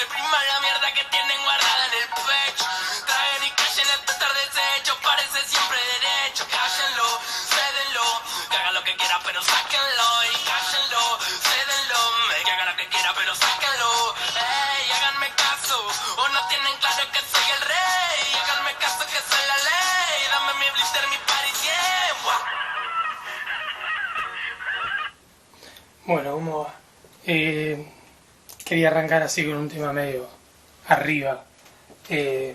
prima la mierda que tienen guardada en el pecho. Traen y callen hasta estar deshecho, parece siempre derecho. Cállenlo, cédenlo, que haga lo que quiera pero sáquenlo. Y cállenlo, cédenlo, que haga lo que quiera pero sáquenlo. Ey, háganme caso, o no tienen claro que soy el rey. Háganme caso que soy la ley, dame mi blister, mi party, yeah. Bueno, ¿cómo va? Quería arrancar así con un tema medio arriba.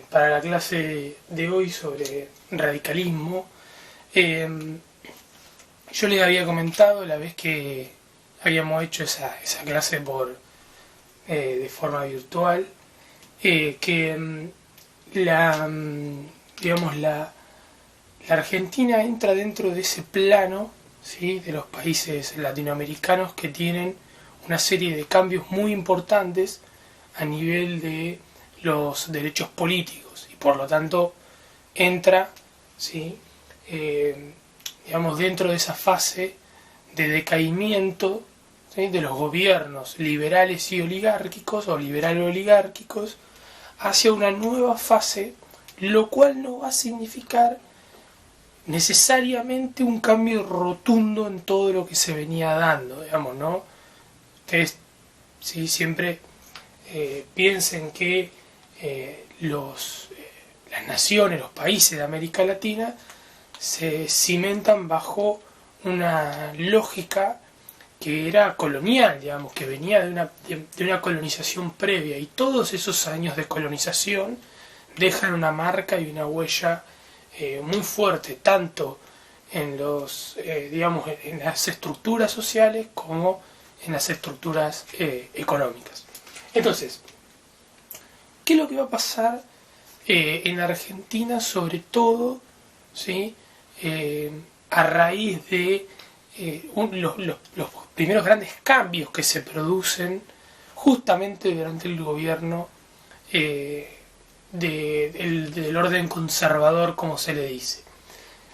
Para la clase de hoy sobre radicalismo, yo les había comentado la vez que habíamos hecho esa clase de forma virtual, que digamos, la Argentina entra dentro de ese plano, ¿sí?, de los países latinoamericanos que tienen una serie de cambios muy importantes a nivel de los derechos políticos y por lo tanto entra, ¿sí?, digamos, dentro de esa fase de decaimiento, ¿sí?, de los gobiernos liberales y oligárquicos o liberal-oligárquicos hacia una nueva fase, lo cual no va a significar necesariamente un cambio rotundo en todo lo que se venía dando, digamos, ¿no? Ustedes, sí, siempre piensen que las naciones, los países de América Latina se cimentan bajo una lógica que era colonial, digamos, que venía de una colonización previa, y todos esos años de colonización dejan una marca y una huella muy fuerte, tanto en digamos, en las estructuras sociales como en las estructuras económicas. Entonces, ¿qué es lo que va a pasar en Argentina, sobre todo, ¿sí?, a raíz de los primeros grandes cambios que se producen justamente durante el gobierno del orden conservador, como se le dice?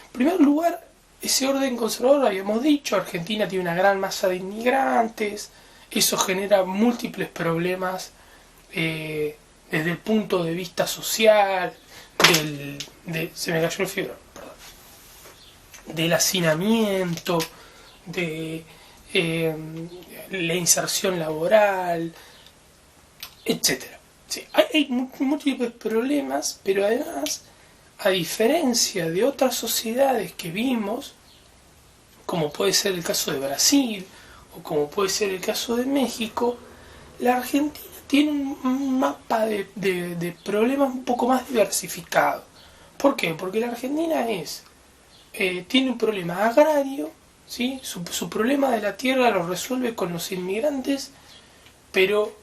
En primer lugar, ese orden conservador, habíamos dicho, Argentina tiene una gran masa de inmigrantes, eso genera múltiples problemas desde el punto de vista social, se me cayó el fibro, perdón, del hacinamiento, de la inserción laboral, etcétera. Sí, hay múltiples problemas, pero además, a diferencia de otras sociedades que vimos, como puede ser el caso de Brasil o como puede ser el caso de México, la Argentina tiene un mapa de problemas un poco más diversificado. ¿Por qué? Porque la Argentina tiene un problema agrario, ¿sí? Su problema de la tierra lo resuelve con los inmigrantes, pero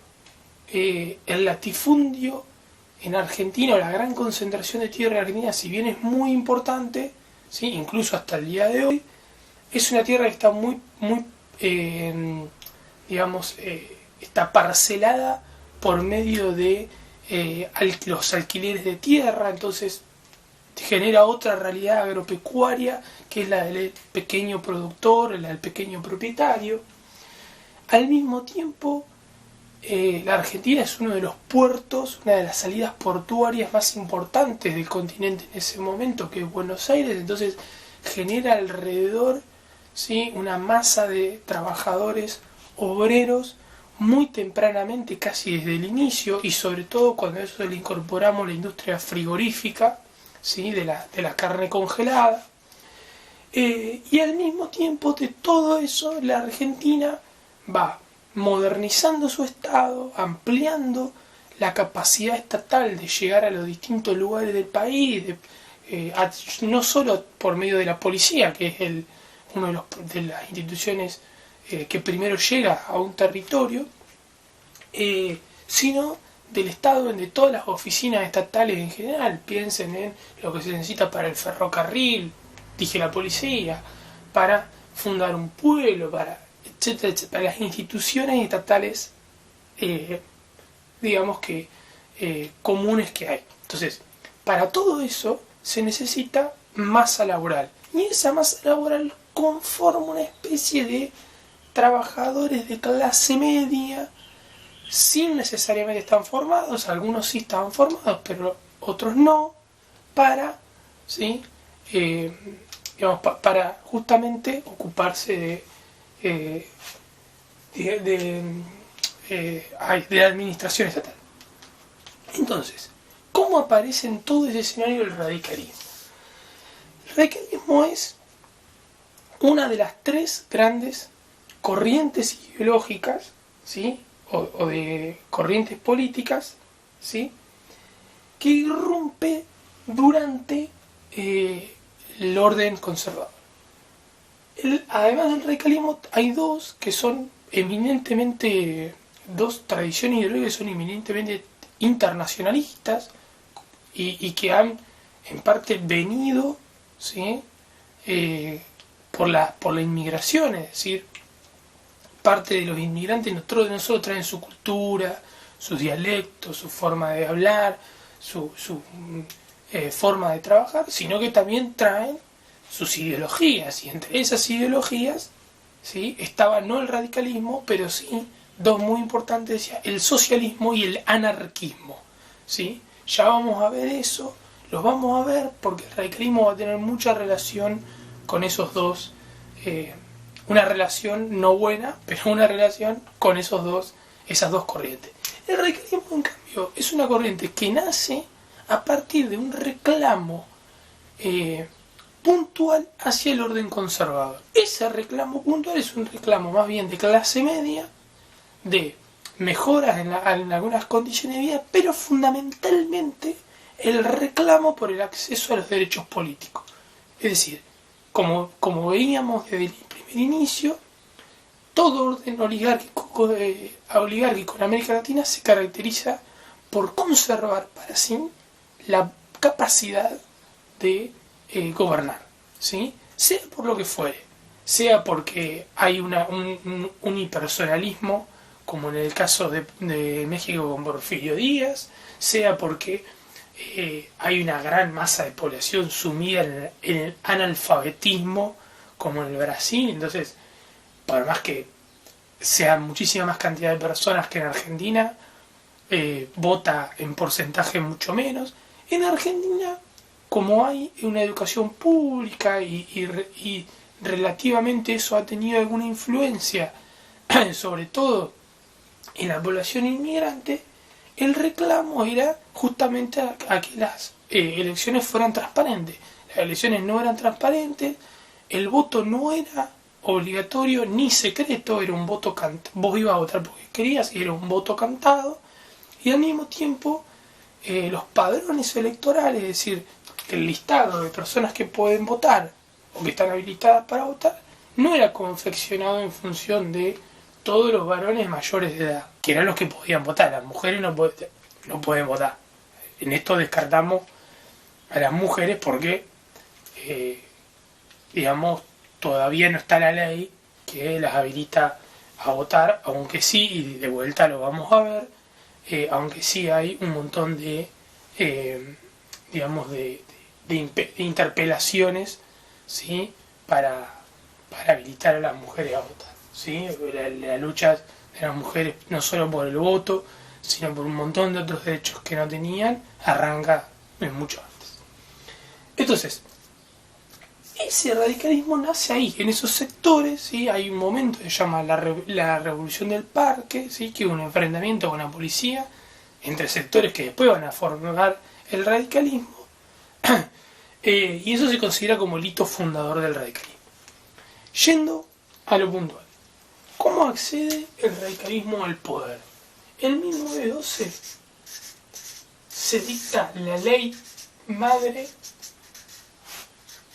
el latifundio en Argentina, o la gran concentración de tierra en Argentina, si bien es muy importante, ¿sí?, incluso hasta el día de hoy, es una tierra que está muy digamos, está parcelada por medio de los alquileres de tierra. Entonces genera otra realidad agropecuaria, que es la del pequeño productor, la del pequeño propietario. Al mismo tiempo, la Argentina es uno de los puertos, una de las salidas portuarias más importantes del continente en ese momento, que es Buenos Aires. Entonces genera alrededor, ¿sí?, una masa de trabajadores obreros muy tempranamente, casi desde el inicio, y sobre todo cuando a eso le incorporamos la industria frigorífica, ¿sí?, de la carne congelada. Y al mismo tiempo de todo eso, la Argentina va modernizando su Estado, ampliando la capacidad estatal de llegar a los distintos lugares del país, no solo por medio de la policía, que es una de las instituciones que primero llega a un territorio, sino del Estado, de todas las oficinas estatales en general. Piensen en lo que se necesita para el ferrocarril, dije la policía, para fundar un pueblo, para etcétera, etcétera, para las instituciones estatales, digamos que comunes que hay. Entonces, para todo eso se necesita masa laboral, y esa masa laboral conforma una especie de trabajadores de clase media sin necesariamente estar formados, algunos sí estaban formados, pero otros no, para, ¿sí? Para justamente ocuparse de la administración estatal. Entonces, ¿cómo aparece en todo ese escenario el radicalismo? El radicalismo es una de las tres grandes corrientes ideológicas, ¿sí? o de corrientes políticas, ¿sí? Que irrumpe durante el orden conservador. Además del radicalismo hay dos que son eminentemente, dos tradiciones ideológicas que son eminentemente internacionalistas y que han en parte venido, ¿sí? Por la inmigración, es decir, parte de los inmigrantes no solo traen su cultura, sus dialectos, su forma de hablar, su forma de trabajar, sino que también traen sus ideologías, y entre esas ideologías, ¿sí? Estaba no el radicalismo, pero sí dos muy importantes, decía, el socialismo y el anarquismo, ¿sí? Ya vamos a ver eso, los vamos a ver porque el radicalismo va a tener mucha relación con esos dos, una relación no buena, pero una relación con esas dos corrientes. El radicalismo, en cambio, es una corriente que nace a partir de un reclamo puntual hacia el orden conservador. Ese reclamo puntual es un reclamo más bien de clase media, de mejoras en algunas condiciones de vida, pero fundamentalmente el reclamo por el acceso a los derechos políticos. Es decir, como veíamos desde el primer inicio, todo orden oligárquico en América Latina se caracteriza por conservar para sí la capacidad de gobernar, ¿sí? Sea por lo que fuere, sea porque hay un unipersonalismo, como en el caso de México con Porfirio Díaz, sea porque hay una gran masa de población sumida en el analfabetismo, como en el Brasil. Entonces, por más que sea muchísima más cantidad de personas que en Argentina, vota en porcentaje mucho menos. En Argentina, como hay una educación pública y relativamente eso ha tenido alguna influencia, sobre todo en la población inmigrante, el reclamo era justamente a que las elecciones fueran transparentes. Las elecciones no eran transparentes, el voto no era obligatorio ni secreto, era un voto cantado. Vos ibas a votar porque querías y era un voto cantado, y al mismo tiempo los padrones electorales, es decir, el listado de personas que pueden votar o que están habilitadas para votar, no era confeccionado en función de todos los varones mayores de edad, que eran los que podían votar. Las mujeres no pueden votar. En esto descartamos a las mujeres porque, digamos, todavía no está la ley que las habilita a votar, aunque sí, y de vuelta lo vamos a ver, aunque sí hay un montón de, digamos, de interpelaciones, ¿sí? para habilitar a las mujeres a votar, ¿sí? La lucha de las mujeres, no solo por el voto, sino por un montón de otros derechos que no tenían, arranca mucho antes. Entonces, ese radicalismo nace ahí, en esos sectores, ¿sí? Hay un momento que se llama la Revolución del Parque, ¿sí? Que es un enfrentamiento con la policía entre sectores que después van a formar el radicalismo, y eso se considera como el hito fundador del radicalismo. Yendo a lo puntual, ¿cómo accede el radicalismo al poder? En 1912 se dicta la ley madre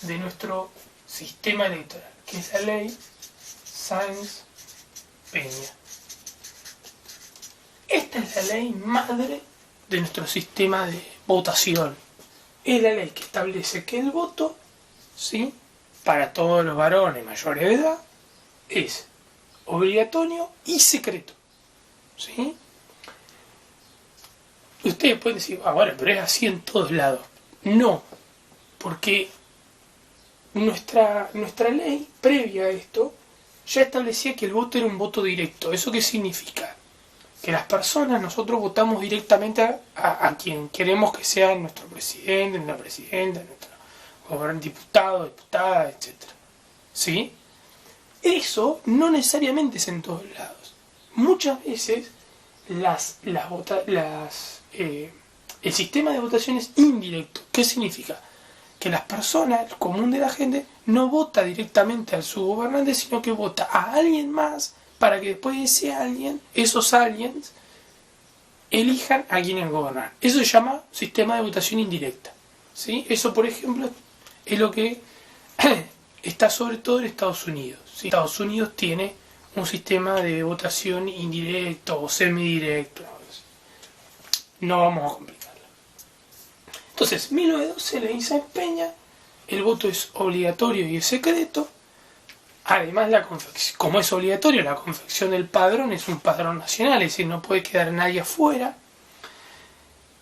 de nuestro sistema electoral, que es la ley Sáenz-Peña. Esta es la ley madre de nuestro sistema de votación. Es la ley que establece que el voto, ¿sí?, para todos los varones mayores de edad es obligatorio y secreto, ¿sí? Ustedes pueden decir, bueno, pero es así en todos lados. No, porque nuestra ley previa a esto ya establecía que el voto era un voto directo. ¿Eso qué significa? que las personas, nosotros votamos directamente a quien queremos que sea nuestro presidente, nuestra presidenta, nuestro diputado, diputada, etc. ¿Sí? Eso no necesariamente es en todos lados. Muchas veces el sistema de votación es indirecto. ¿Qué significa? Que las personas, el común de la gente, no vota directamente a su gobernante, sino que vota a alguien más para que después de ese alguien, esos aliens, elijan a quienes gobernar. Eso se llama sistema de votación indirecta. ¿Sí? Eso, por ejemplo, es lo que está sobre todo en Estados Unidos. ¿Sí? Estados Unidos tiene un sistema de votación indirecto o semidirecto. No vamos a complicarlo. Entonces, 1912 la ley se empeña, el voto es obligatorio y es secreto. Además, como es obligatorio, la confección del padrón es un padrón nacional, es decir, no puede quedar nadie afuera.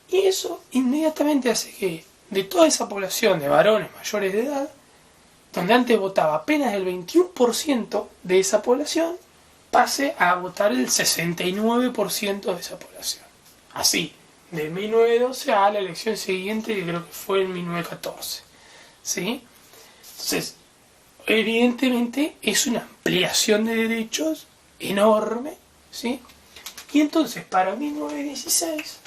Y eso inmediatamente hace que de toda esa población de varones mayores de edad, donde antes votaba apenas el 21% de esa población, pase a votar el 69% de esa población. Así, de 1912 a la elección siguiente, que creo que fue en 1914. ¿Sí? Entonces, evidentemente es una ampliación de derechos enorme. ¿Sí? Y entonces, para 1916,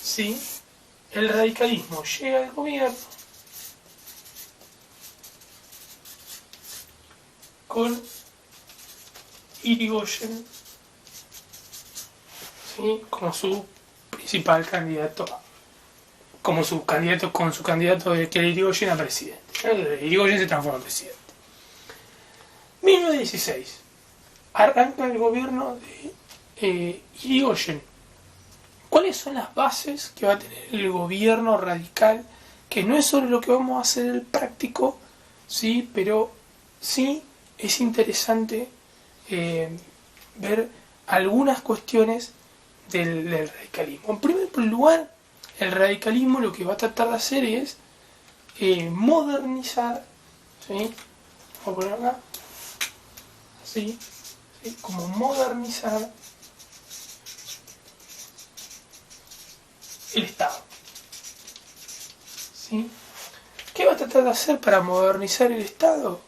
¿sí?, el radicalismo llega al gobierno con Irigoyen, ¿sí?, como su principal candidato, con su candidato de que era Irigoyen a presidente. Irigoyen se transforma en presidente. 1916 arranca el gobierno de Irigoyen. ¿Cuáles son las bases que va a tener el gobierno radical? Que no es sobre lo que vamos a hacer el práctico, sí, pero sí es interesante ver algunas cuestiones del radicalismo. En primer lugar, el radicalismo lo que va a tratar de hacer es modernizar, ¿sí? Vamos a poner acá, así, ¿sí?, como modernizar el Estado. ¿Sí? ¿Qué va a tratar de hacer para modernizar el Estado?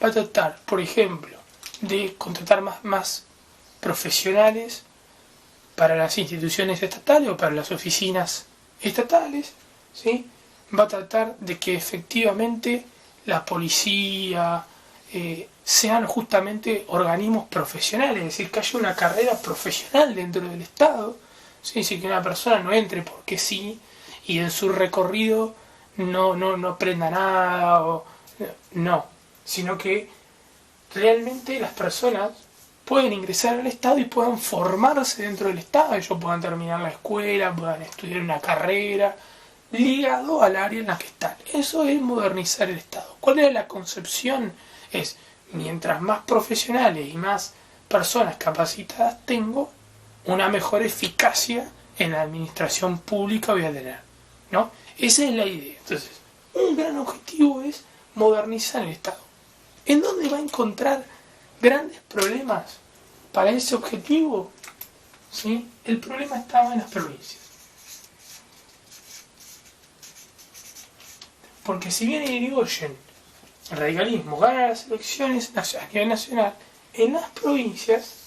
Va a tratar, por ejemplo, de contratar más profesionales para las instituciones estatales o para las oficinas estatales. ¿Sí? Va a tratar de que efectivamente la policía sean justamente organismos profesionales, es decir, que haya una carrera profesional dentro del Estado. ¿Sí? Así que una persona no entre porque sí y en su recorrido no aprenda nada, no, sino que realmente las personas pueden ingresar al Estado y puedan formarse dentro del Estado, ellos puedan terminar la escuela, puedan estudiar una carrera ligado al área en la que están. Eso es modernizar el Estado. ¿Cuál era la concepción? Es, mientras más profesionales y más personas capacitadas tengo, una mejor eficacia en la administración pública voy a tener, ¿no? Esa es la idea. Entonces, un gran objetivo es modernizar el Estado. ¿En dónde va a encontrar grandes problemas para ese objetivo? ¿Sí? El problema estaba en las provincias. Porque si bien Irigoyen, el radicalismo, gana las elecciones a nivel nacional, en las provincias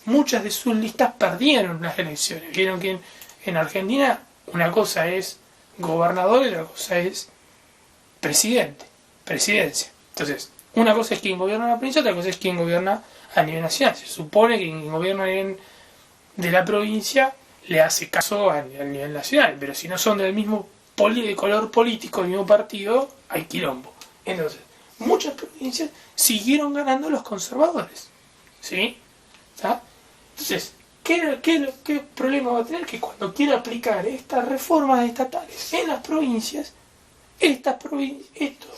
muchas de sus listas perdieron las elecciones. Vieron que en Argentina una cosa es gobernador y otra cosa es presidencia. Entonces, una cosa es quien gobierna la provincia, otra cosa es quien gobierna a nivel nacional. Se supone que quien gobierna de la provincia le hace caso al nivel nacional, pero si no son del mismo de color político, del mismo partido, hay quilombo. Entonces, muchas provincias siguieron ganando los conservadores. ¿Sí? ¿Está? Entonces, ¿qué problema va a tener? Que cuando quiera aplicar estas reformas estatales en las provincias, estos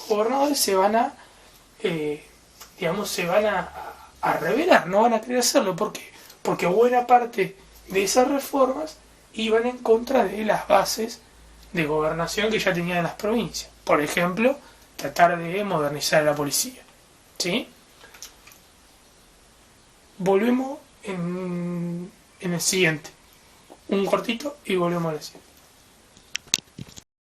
gobernadores se van a rebelar, no van a querer hacerlo. ¿Por qué? Porque buena parte de esas reformas iban en contra de las bases de gobernación que ya tenían las provincias. Por ejemplo, tratar de modernizar la policía. ¿Sí? volvemos en el siguiente. Un cortito y volvemos al siguiente.